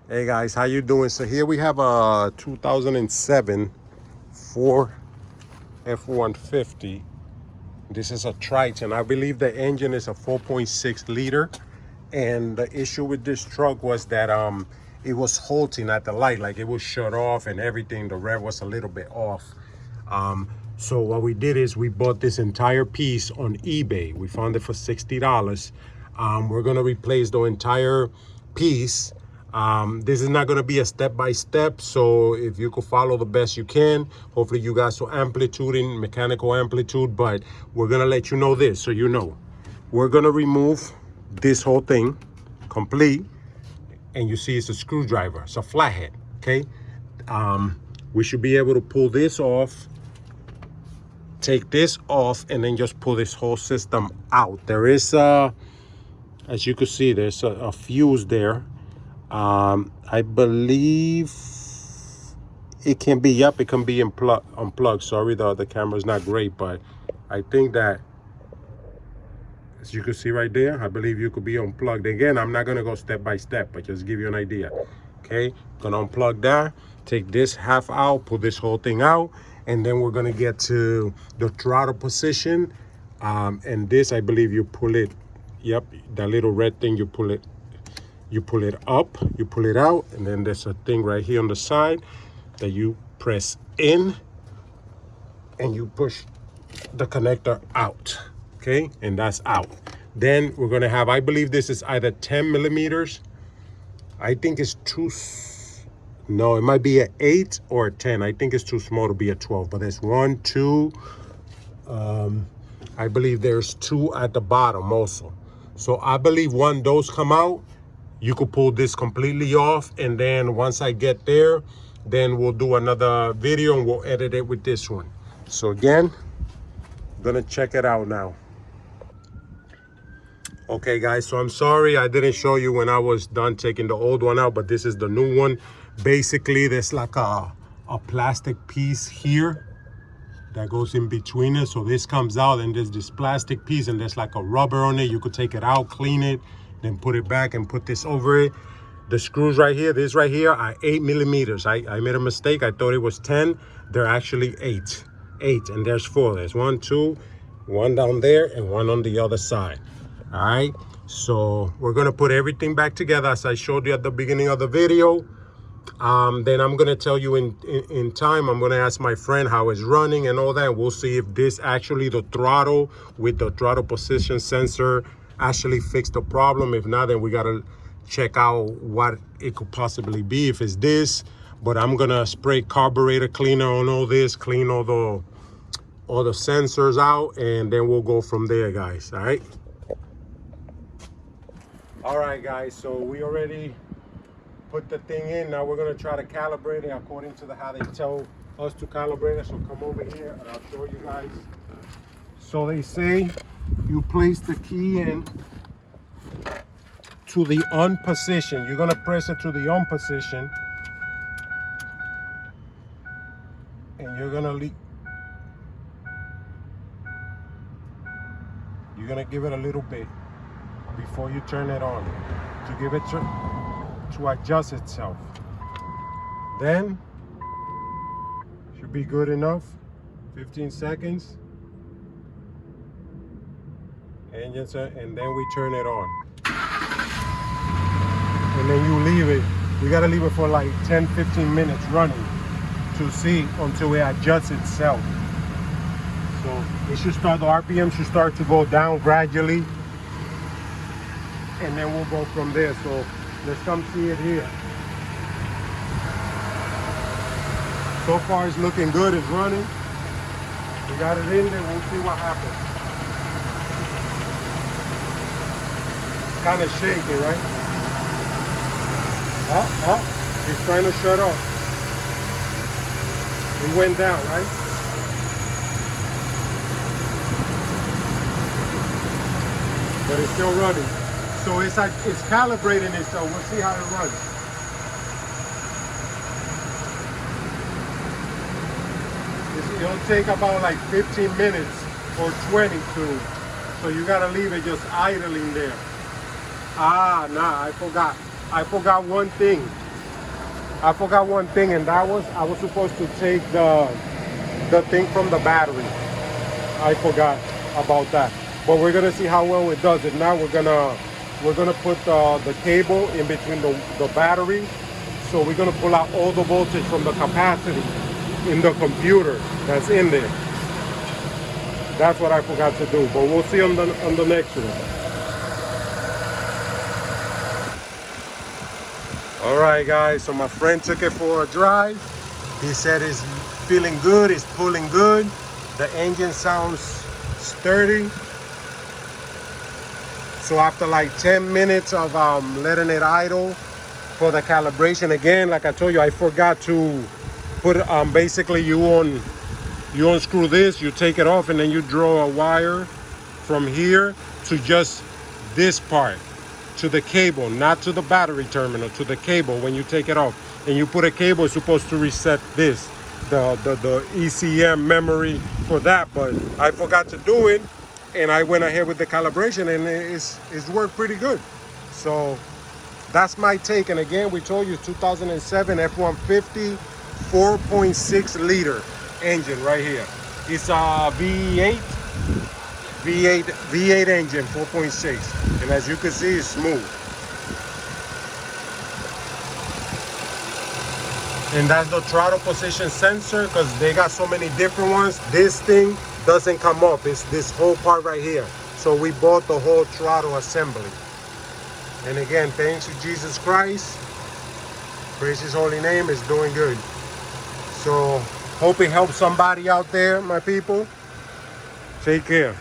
Hey guys, how you doing? So here we have a 2007 Ford F-150. This is a Triton. I believe the engine is a 4.6 liter. And the issue with this truck was that it was halting at the light, like it was shut off and everything. The rev was a little bit off. So what we did is we bought this entire piece on eBay. We found it for $60. We're gonna replace the entire piece. This is not gonna be a step-by-step, so if you could follow the best you can, hopefully you got some amplitude in mechanical amplitude, but we're gonna let you know this so you know. We're gonna remove this whole thing complete, and you see it's a screwdriver, it's a flathead, okay? We should be able to pull this off, take this off, and then just pull this whole system out. There is as you can see, there's a fuse there. I believe it can be, yep, it can be unplugged. Sorry, the camera's not great, but I think that, as you can see right there, I believe you could be unplugged. Again, I'm not gonna go step by step, but just give you an idea. Okay, gonna unplug that, take this half out, pull this whole thing out, and then we're gonna get to the throttle position. And this, I believe you pull it, yep, that little red thing, you pull it up, you pull it out, and then there's a thing right here on the side that you press in and you push the connector out, okay? And that's out. Then we're gonna have, I believe this is either 10 millimeters. I think it's no, it might be an 8 or a 10. I think it's too small to be a 12, but there's 1, 2, I believe there's 2 at the bottom also. So I believe when those come out, you could pull this completely off, and then once I get there, then we'll do another video and we'll edit it with this one. So again, I'm gonna check it out now. Okay guys, so I'm sorry I didn't show you when I was done taking the old one out, but this is the new one. Basically, there's like a plastic piece here that goes in between it. So this comes out and there's this plastic piece and there's like a rubber on it. You could take it out, clean it, then put it back and put this over it. The screws right here, this right here are 8 millimeters. I made a mistake. I thought it was 10. They're actually 8. And there's 4. There's 1, 2, 1 down there and 1 on the other side. All right, so we're gonna put everything back together as I showed you at the beginning of the video. Then I'm gonna tell you in time. I'm gonna ask my friend how it's running and all that, and we'll see if this actually, the throttle with the throttle position sensor, actually fixed the problem. If not, then we gotta check out what it could possibly be, if it's this. But I'm gonna spray carburetor cleaner on all this, clean all the sensors out, and then we'll go from there, guys. All right guys, so we already put the thing in. Now we're gonna try to calibrate it according to how they tell us to calibrate it. So come over here and I'll show you guys. So they say you place the key in to the on position. You're gonna press it to the on position, and you're gonna give it a little bit before you turn it on, to give it to adjust itself. Then should be good enough. 15 seconds, and then we turn it on, and then you leave it. You gotta leave it for like 10-15 minutes running to see until it adjusts itself. So it should start, the RPM should start to go down gradually, and then we'll go from there. So let's come see it here. So far it's looking good, it's running. We got it in there, we'll see what happens. It's kind of shaky, right? It's trying to shut off. It went down, right? But it's still running. So it's calibrating itself. We'll see how it runs. It'll take about like 15 minutes or 20 to, so you gotta leave it just idling there. I forgot one thing. I forgot one thing, and that was I was supposed to take the thing from the battery. I forgot about that. But we're gonna see how well it does it. Now we're gonna put the cable in between the battery. So we're gonna pull out all the voltage from the capacity in the computer that's in there. That's what I forgot to do. But we'll see on the next one. All right, guys. So my friend took it for a drive. He said it's feeling good. It's pulling good. The engine sounds sturdy. So after like 10 minutes of letting it idle for the calibration, again, like I told you, I forgot to put basically you unscrew this, you take it off, and then you draw a wire from here to just this part, to the cable, not to the battery terminal, to the cable when you take it off. And you put a cable, it's supposed to reset this, the ECM memory for that, but I forgot to do it, and I went ahead with the calibration, and it's worked pretty good. So that's my take. And again, we told you 2007 F-150 4.6 liter engine right here. It's a V8 engine, 4.6, and as you can see, it's smooth. And that's the throttle position sensor, because they got so many different ones. This thing doesn't come up. It's this whole part right here. So we bought the whole throttle assembly. And again, thanks to Jesus Christ, praise his holy name, is doing good. So hope it helps somebody out there, my people. Take care.